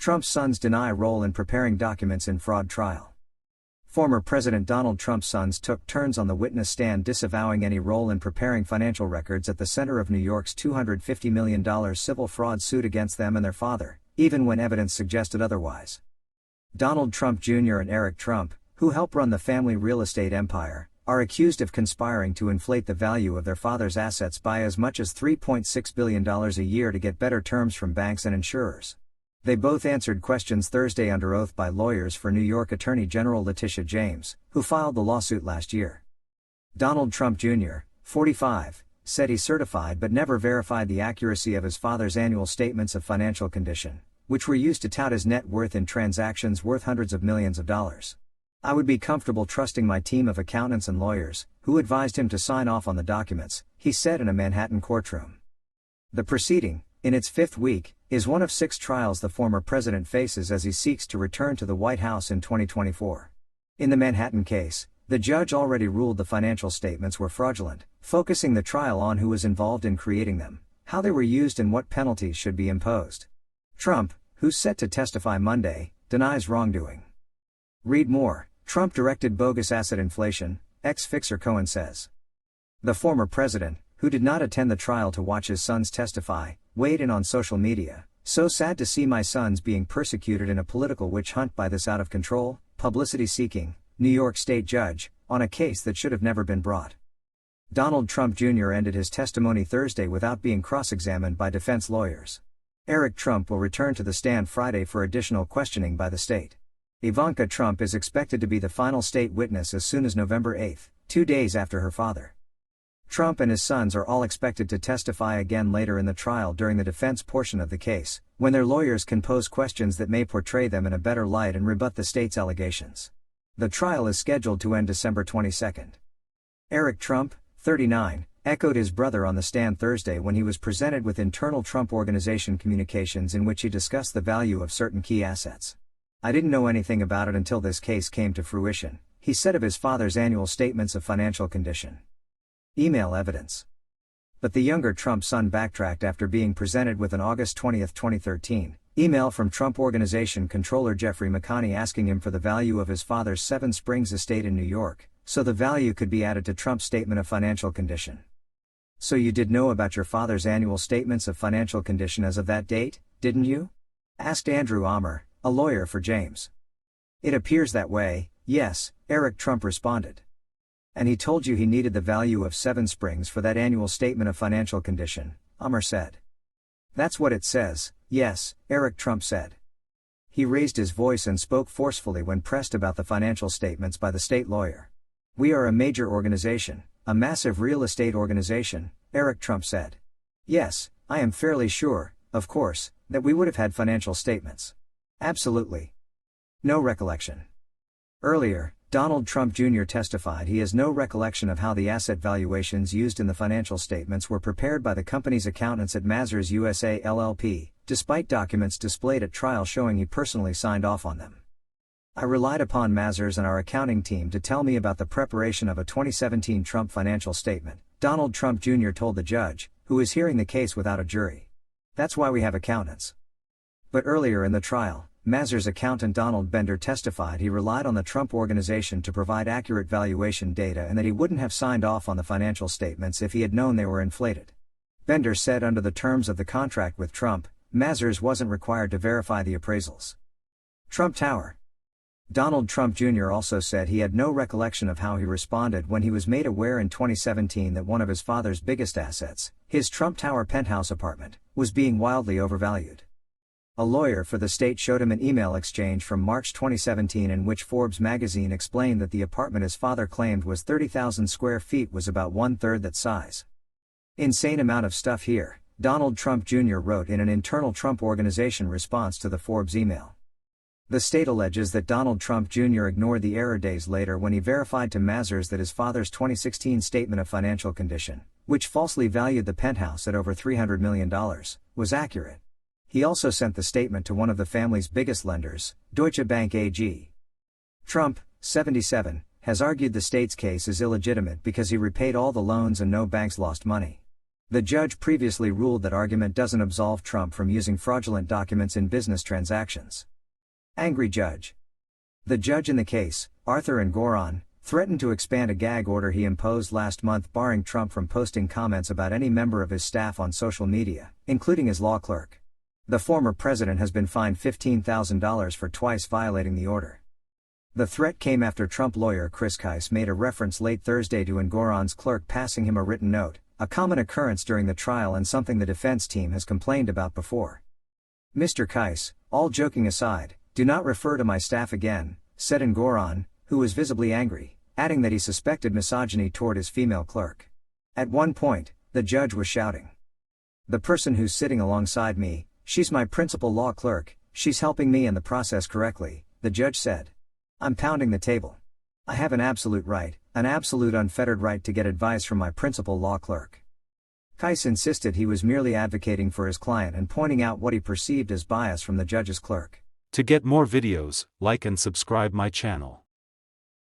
Trump's sons deny role in preparing documents in fraud trial. Former President Donald Trump's sons took turns on the witness stand disavowing any role in preparing financial records at the center of New York's $250 million civil fraud suit against them and their father, even when evidence suggested otherwise. Donald Trump Jr. and Eric Trump, who help run the family real estate empire, are accused of conspiring to inflate the value of their father's assets by as much as $3.6 billion a year to get better terms from banks and insurers. They both answered questions Thursday under oath by lawyers for New York Attorney General Letitia James, who filed the lawsuit last year. Donald Trump Jr., 45, said he certified but never verified the accuracy of his father's annual statements of financial condition, which were used to tout his net worth in transactions worth hundreds of millions of dollars. I would be comfortable trusting my team of accountants and lawyers, who advised him to sign off on the documents, he said in a Manhattan courtroom. The proceeding, in its fifth week, is one of 6 trials the former president faces as he seeks to return to the White House in 2024. In the Manhattan case, the judge already ruled the financial statements were fraudulent, focusing the trial on who was involved in creating them, how they were used and what penalties should be imposed. Trump, who's set to testify Monday, denies wrongdoing. Read more. Trump directed bogus asset inflation, ex-fixer Cohen says. The former president, who did not attend the trial to watch his sons testify, weighed in on social media. "So sad to see my sons being persecuted in a political witch hunt by this out-of-control, publicity-seeking, New York State judge, on a case that should have never been brought." Donald Trump Jr. ended his testimony Thursday without being cross-examined by defense lawyers. Eric Trump will return to the stand Friday for additional questioning by the state. Ivanka Trump is expected to be the final state witness as soon as November 8, 2 days after her father. Trump and his sons are all expected to testify again later in the trial during the defense portion of the case, when their lawyers can pose questions that may portray them in a better light and rebut the state's allegations. The trial is scheduled to end December 22. Eric Trump, 39, echoed his brother on the stand Thursday when he was presented with internal Trump Organization communications in which he discussed the value of certain key assets. "I didn't know anything about it until this case came to fruition," he said of his father's annual statements of financial condition. Email evidence. But the younger Trump son backtracked after being presented with an August 20, 2013, email from Trump Organization controller Jeffrey McConney asking him for the value of his father's Seven Springs estate in New York, so the value could be added to Trump's statement of financial condition. "So you did know about your father's annual statements of financial condition as of that date, didn't you?" asked Andrew Ammer, a lawyer for James. "It appears that way, yes," Eric Trump responded. "And he told you he needed the value of Seven Springs for that annual statement of financial condition," Ammer said. "That's what it says, yes," Eric Trump said. He raised his voice and spoke forcefully when pressed about the financial statements by the state lawyer. "We are a major organization, a massive real estate organization," Eric Trump said. "Yes, I am fairly sure, of course, that we would have had financial statements. Absolutely. No recollection." Earlier, Donald Trump Jr. testified he has no recollection of how the asset valuations used in the financial statements were prepared by the company's accountants at Mazars USA LLP, despite documents displayed at trial showing he personally signed off on them. "I relied upon Mazars and our accounting team to tell me about the preparation of a 2017 Trump financial statement," Donald Trump Jr. told the judge, who is hearing the case without a jury. "That's why we have accountants." But earlier in the trial, Mazars accountant Donald Bender testified he relied on the Trump Organization to provide accurate valuation data and that he wouldn't have signed off on the financial statements if he had known they were inflated. Bender said under the terms of the contract with Trump, Mazars wasn't required to verify the appraisals. Trump Tower. Donald Trump Jr. also said he had no recollection of how he responded when he was made aware in 2017 that one of his father's biggest assets, his Trump Tower penthouse apartment, was being wildly overvalued. A lawyer for the state showed him an email exchange from March 2017 in which Forbes magazine explained that the apartment his father claimed was 30,000 square feet was about one-third that size. "Insane amount of stuff here," Donald Trump Jr. wrote in an internal Trump Organization response to the Forbes email. The state alleges that Donald Trump Jr. ignored the error days later when he verified to Mazars that his father's 2016 statement of financial condition, which falsely valued the penthouse at over $300 million, was accurate. He also sent the statement to one of the family's biggest lenders, Deutsche Bank AG. Trump, 77, has argued the state's case is illegitimate because he repaid all the loans and no banks lost money. The judge previously ruled that argument doesn't absolve Trump from using fraudulent documents in business transactions. Angry judge. The judge in the case, Arthur Engoron, threatened to expand a gag order he imposed last month barring Trump from posting comments about any member of his staff on social media, including his law clerk. The former president has been fined $15,000 for twice violating the order. The threat came after Trump lawyer Chris Kise made a reference late Thursday to Engoron's clerk passing him a written note, a common occurrence during the trial and something the defense team has complained about before. "Mr. Kise, all joking aside, do not refer to my staff again," said Engoron, who was visibly angry, adding that he suspected misogyny toward his female clerk. At one point, the judge was shouting, "The person who's sitting alongside me, she's my principal law clerk, she's helping me in the process correctly," the judge said. "I'm pounding the table. I have an absolute right, an absolute unfettered right to get advice from my principal law clerk." Kise insisted he was merely advocating for his client and pointing out what he perceived as bias from the judge's clerk. To get more videos, like and subscribe my channel.